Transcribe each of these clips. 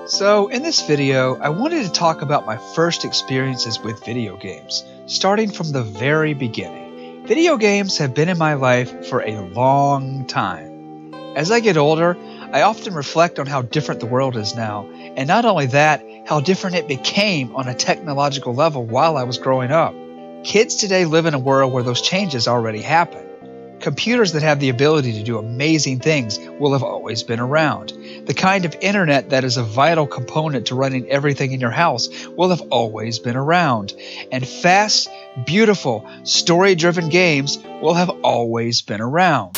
So in this video, I wanted to talk about my first experiences with video games, starting from the very beginning. Video games have been in my life for a long time. As I get older, I often reflect on how different the world is now, and not only that, how different it became on a technological level while I was growing up. Kids today live in a world where those changes already happen. Computers that have the ability to do amazing things will have always been around. The kind of internet that is a vital component to running everything in your house will have always been around. And fast, beautiful, story-driven games will have always been around.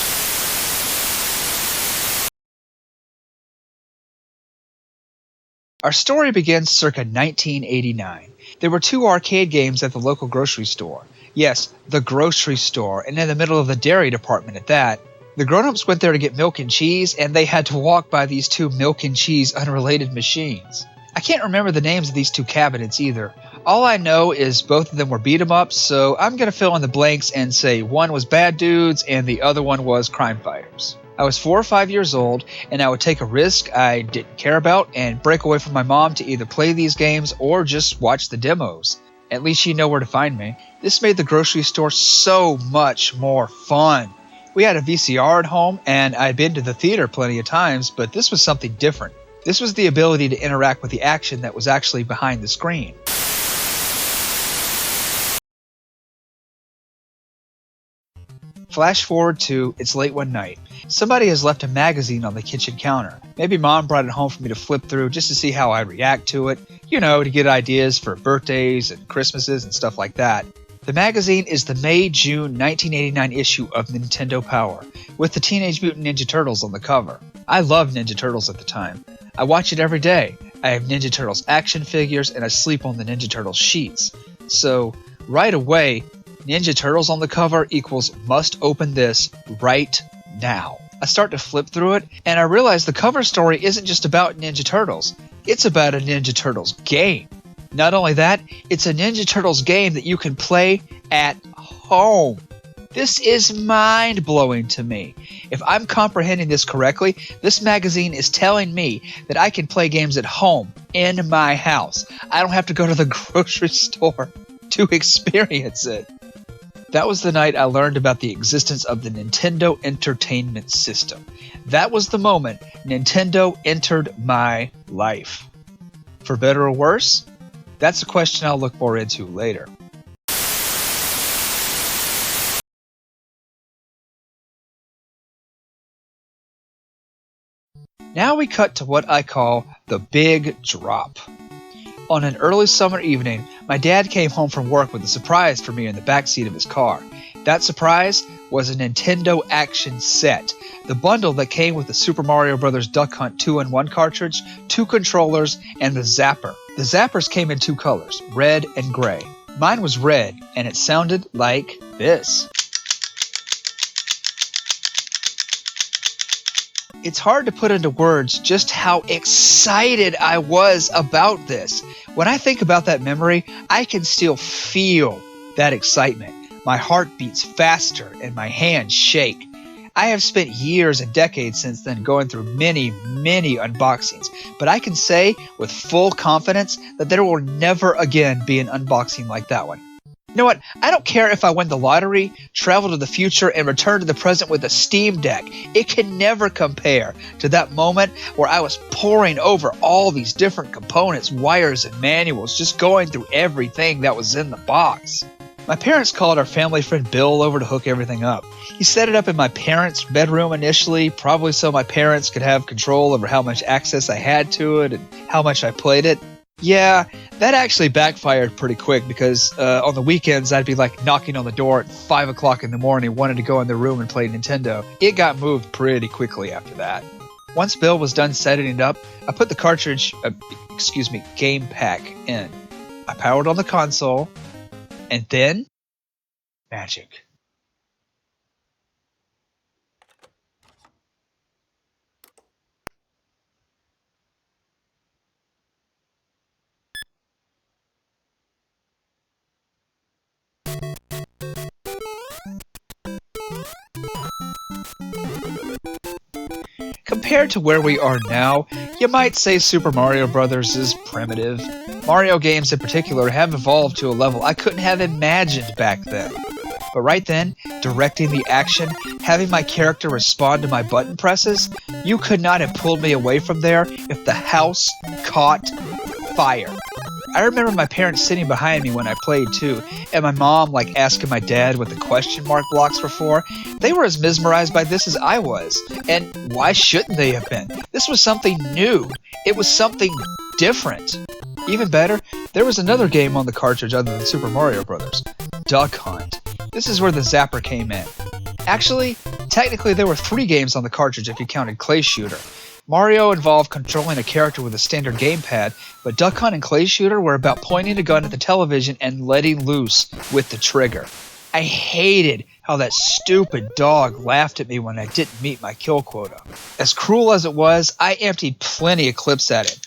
Our story begins circa 1989. There were two arcade games at the local grocery store. Yes, the grocery store, and in the middle of the dairy department at that. The grown-ups went there to get milk and cheese, and they had to walk by these two milk and cheese unrelated machines. I can't remember the names of these two cabinets either. All I know is both of them were beat-em-ups, so I'm going to fill in the blanks and say one was Bad Dudes and the other one was Crime Fighters. I was 4 or 5 years old, and I would take a risk I didn't care about and break away from my mom to either play these games or just watch the demos. At least she'd know where to find me. This made the grocery store so much more fun. We had a VCR at home, and I'd been to the theater plenty of times, but this was something different. This was the ability to interact with the action that was actually behind the screen. Flash forward to, it's late one night. Somebody has left a magazine on the kitchen counter. Maybe mom brought it home for me to flip through just to see how I'd react to it. To get ideas for birthdays and Christmases and stuff like that. The magazine is the May-June 1989 issue of Nintendo Power, with the Teenage Mutant Ninja Turtles on the cover. I loved Ninja Turtles at the time. I watch it every day. I have Ninja Turtles action figures, and I sleep on the Ninja Turtles sheets. So, right away, Ninja Turtles on the cover equals must open this right now. I start to flip through it, and I realize the cover story isn't just about Ninja Turtles. It's about a Ninja Turtles game. Not only that, it's a Ninja Turtles game that you can play at home. This is mind-blowing to me. If I'm comprehending this correctly, this magazine is telling me that I can play games at home, in my house. I don't have to go to the grocery store to experience it. That was the night I learned about the existence of the Nintendo Entertainment System. That was the moment Nintendo entered my life. For better or worse? That's a question I'll look more into later. Now we cut to what I call the big drop. On an early summer evening, my dad came home from work with a surprise for me in the backseat of his car. That surprise was a Nintendo Action Set, the bundle that came with the Super Mario Bros. Duck Hunt 2-in-1 cartridge, 2 controllers, and the Zapper. The Zappers came in 2 colors, red and gray. Mine was red, and it sounded like this. It's hard to put into words just how excited I was about this. When I think about that memory, I can still feel that excitement. My heart beats faster and my hands shake. I have spent years and decades since then going through many unboxings, but I can say with full confidence that there will never again be an unboxing like that one. You know what? I don't care if I win the lottery, travel to the future, and return to the present with a Steam Deck. It can never compare to that moment where I was poring over all these different components, wires, and manuals, just going through everything that was in the box. My parents called our family friend Bill over to hook everything up. He set it up in my parents' bedroom initially, probably so my parents could have control over how much access I had to it and how much I played it. Yeah, that actually backfired pretty quick because on the weekends I'd be knocking on the door at 5 o'clock in the morning wanting to go in the room and play Nintendo. It got moved pretty quickly after that. Once Bill was done setting it up, I put the game pack in. I powered on the console, and then magic. Compared to where we are now, You might say Super Mario Bros. Is primitive. Mario games in particular have evolved to a level I couldn't have imagined back then. But right then, directing the action, having my character respond to my button presses, you could not have pulled me away from there if the house caught fire. I remember my parents sitting behind me when I played too, and my mom asking my dad what the question mark blocks were for. They were as mesmerized by this as I was, and why shouldn't they have been? This was something new. It was something different. Even better, there was another game on the cartridge other than Super Mario Bros. Duck Hunt. This is where the zapper came in. Actually, technically there were 3 games on the cartridge if you counted Clay Shooter. Mario involved controlling a character with a standard gamepad, but Duck Hunt and Clay Shooter were about pointing a gun at the television and letting loose with the trigger. I hated how that stupid dog laughed at me when I didn't meet my kill quota. As cruel as it was, I emptied plenty of clips at him.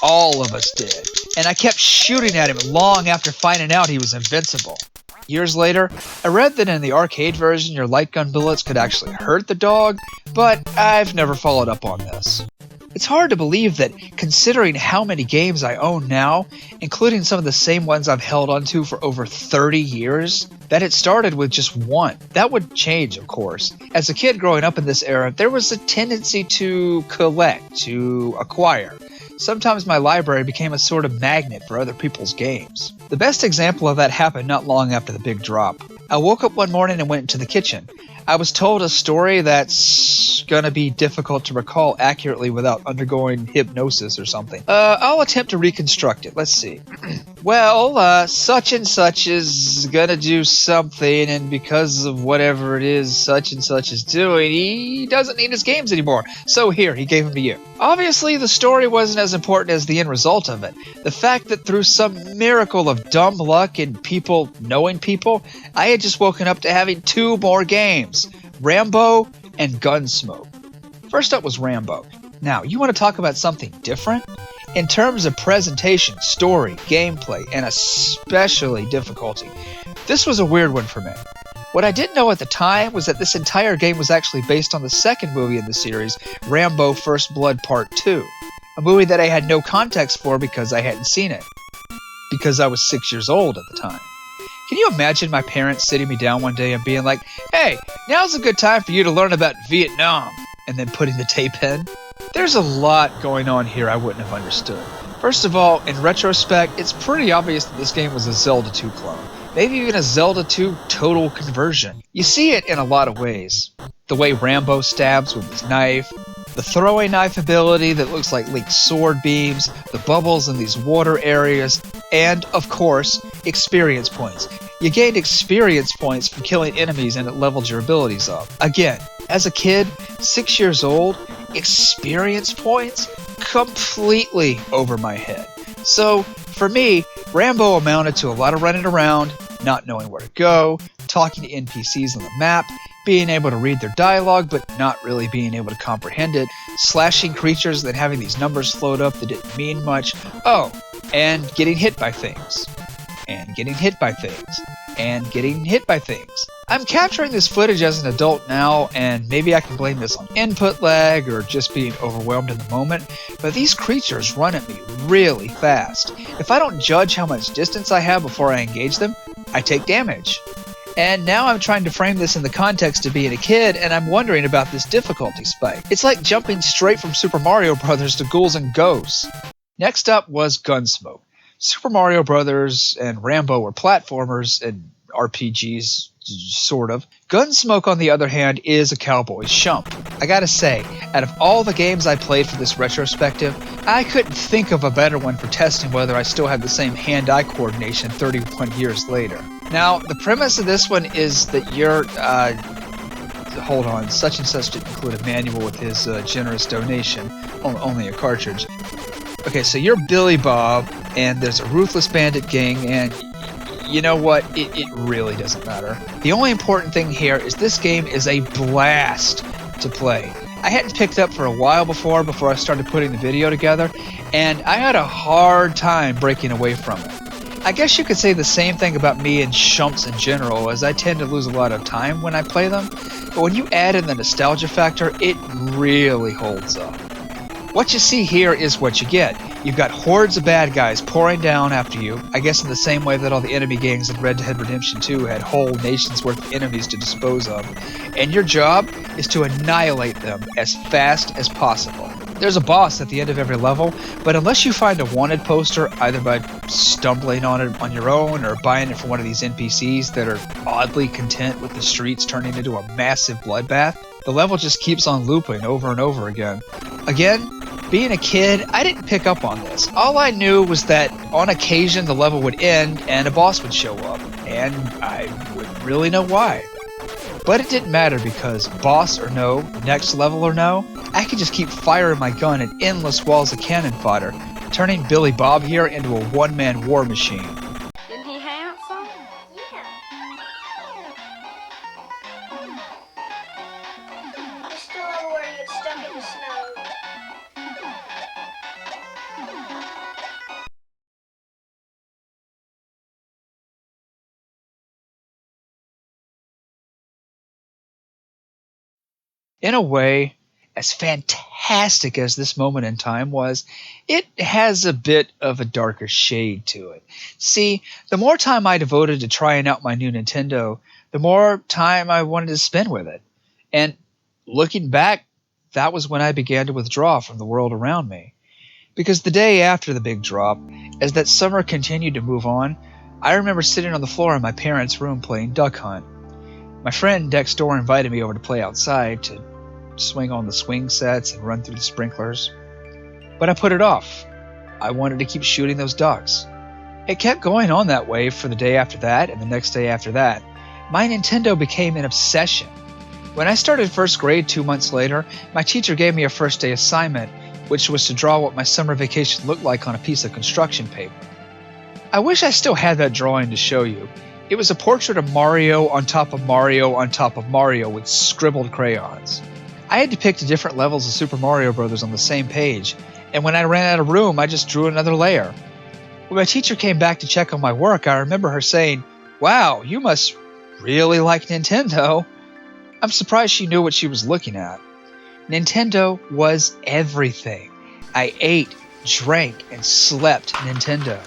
All of us did. And I kept shooting at him long after finding out he was invincible. Years later, I read that in the arcade version your light gun bullets could actually hurt the dog, but I've never followed up on this. It's hard to believe that, considering how many games I own now, including some of the same ones I've held onto for over 30 years, that it started with just one. That would change, of course. As a kid growing up in this era, there was a tendency to collect, to acquire. Sometimes my library became a sort of magnet for other people's games. The best example of that happened not long after the big drop. I woke up one morning and went into the kitchen. I was told a story that's gonna be difficult to recall accurately without undergoing hypnosis or something. I'll attempt to reconstruct it. Let's see. Well, such and such is gonna do something, and because of whatever it is such and such is doing, he doesn't need his games anymore. So here, he gave them to you. Obviously, the story wasn't as important as the end result of it. The fact that through some miracle of dumb luck and people knowing people, I had just woken up to having 2 more games, Rambo and Gunsmoke. First up was Rambo. Now, you want to talk about something different? In terms of presentation, story, gameplay, and especially difficulty, this was a weird one for me. What I didn't know at the time was that this entire game was actually based on the second movie in the series, Rambo First Blood Part 2, a movie that I had no context for because I hadn't seen it, because I was 6 years old at the time. Can you imagine my parents sitting me down one day and being like, "Hey, now's a good time for you to learn about Vietnam," and then putting the tape in? There's a lot going on here I wouldn't have understood. First of all, in retrospect, it's pretty obvious that this game was a Zelda 2 clone. Maybe even a Zelda 2 total conversion. You see it in a lot of ways. The way Rambo stabs with his knife, the throwing knife ability that looks like Link's sword beams, the bubbles in these water areas, and, of course, experience points. You gained experience points from killing enemies and it leveled your abilities up. Again, as a kid, 6 years old, experience points? Completely over my head. So, for me, Rambo amounted to a lot of running around, not knowing where to go, talking to NPCs on the map, being able to read their dialogue but not really being able to comprehend it, slashing creatures and then having these numbers float up that didn't mean much. Oh, and getting hit by things. And getting hit by things. And getting hit by things. I'm capturing this footage as an adult now, and maybe I can blame this on input lag or just being overwhelmed in the moment, but these creatures run at me really fast. If I don't judge how much distance I have before I engage them, I take damage. And now I'm trying to frame this in the context of being a kid, and I'm wondering about this difficulty spike. It's like jumping straight from Super Mario Bros. To Ghouls and Ghosts. Next up was Gunsmoke. Super Mario Bros. And Rambo were platformers and RPGs, sort of. Gunsmoke, on the other hand, is a cowboy shump. I gotta say, out of all the games I played for this retrospective, I couldn't think of a better one for testing whether I still had the same hand-eye coordination 31 years later. Now, the premise of this one is that you're, hold on, such and such didn't include a manual with his generous donation, only a cartridge. Okay, so you're Billy Bob, and there's a ruthless bandit gang, and you know what? It really doesn't matter. The only important thing here is this game is a blast to play. I hadn't picked up for a while before I started putting the video together, and I had a hard time breaking away from it. I guess you could say the same thing about me and shumps in general, as I tend to lose a lot of time when I play them, but when you add in the nostalgia factor, it really holds up. What you see here is what you get. You've got hordes of bad guys pouring down after you, I guess in the same way that all the enemy gangs in Red Dead Redemption 2 had whole nations worth of enemies to dispose of. And your job is to annihilate them as fast as possible. There's a boss at the end of every level, but unless you find a wanted poster, either by stumbling on it on your own or buying it from one of these NPCs that are oddly content with the streets turning into a massive bloodbath, the level just keeps on looping over and over again. Again, being a kid, I didn't pick up on this. All I knew was that on occasion the level would end and a boss would show up, and I wouldn't really know why. But it didn't matter because boss or no, next level or no, I could just keep firing my gun at endless walls of cannon fodder, turning Billy Bob here into a one-man war machine. Isn't he handsome? Yeah. I still love where he gets stuck in the snow. In a way, as fantastic as this moment in time was, it has a bit of a darker shade to it. See, the more time I devoted to trying out my new Nintendo, the more time I wanted to spend with it. And looking back, that was when I began to withdraw from the world around me. Because the day after the big drop, as that summer continued to move on, I remember sitting on the floor in my parents' room playing Duck Hunt. My friend next door invited me over to play outside, to swing on the swing sets and run through the sprinklers. But I put it off. I wanted to keep shooting those ducks. It kept going on that way for the day after that and the next day after that. My Nintendo became an obsession. When I started first grade 2 months later, my teacher gave me a first day assignment, which was to draw what my summer vacation looked like on a piece of construction paper. I wish I still had that drawing to show you. It was a portrait of Mario on top of Mario on top of Mario with scribbled crayons. I had depicted different levels of Super Mario Bros. On the same page, and when I ran out of room, I just drew another layer. When my teacher came back to check on my work, I remember her saying, "Wow, you must really like Nintendo." I'm surprised she knew what she was looking at. Nintendo was everything. I ate, drank, and slept Nintendo.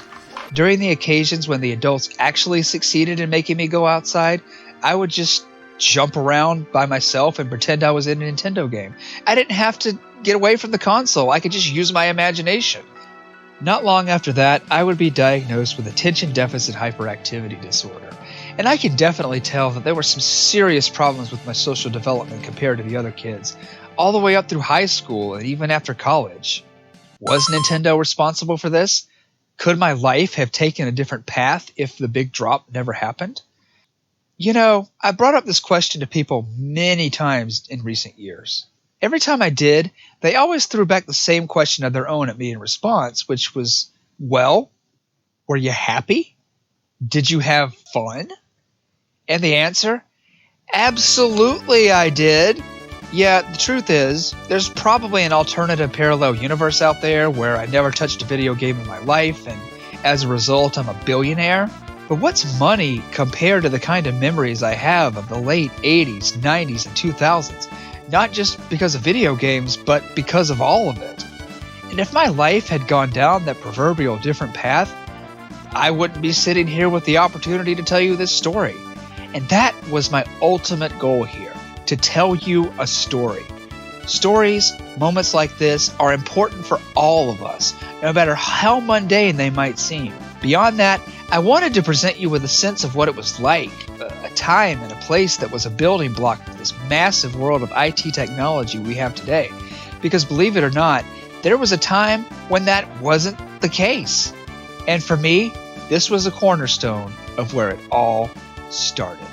During the occasions when the adults actually succeeded in making me go outside, I would just jump around by myself and pretend I was in a Nintendo game. I didn't have to get away from the console. I could just use my imagination. Not long after that, I would be diagnosed with attention deficit hyperactivity disorder. And I can definitely tell that there were some serious problems with my social development compared to the other kids, all the way up through high school and even after college. Was Nintendo responsible for this? Could my life have taken a different path if the big drop never happened? You know, I brought up this question to people many times in recent years. Every time I did, they always threw back the same question of their own at me in response, which was, well, were you happy? Did you have fun? And the answer? Absolutely I did. Yeah, the truth is, there's probably an alternative parallel universe out there where I never touched a video game in my life, and as a result, I'm a billionaire. But what's money compared to the kind of memories I have of the late 80s, 90s, and 2000s? Not just because of video games, but because of all of it. And if my life had gone down that proverbial different path, I wouldn't be sitting here with the opportunity to tell you this story. And that was my ultimate goal here, to tell you a story. Stories, moments like this, are important for all of us, no matter how mundane they might seem. Beyond that, I wanted to present you with a sense of what it was like, a time and a place that was a building block of this massive world of IT technology we have today. Because believe it or not, there was a time when that wasn't the case. And for me, this was a cornerstone of where it all started.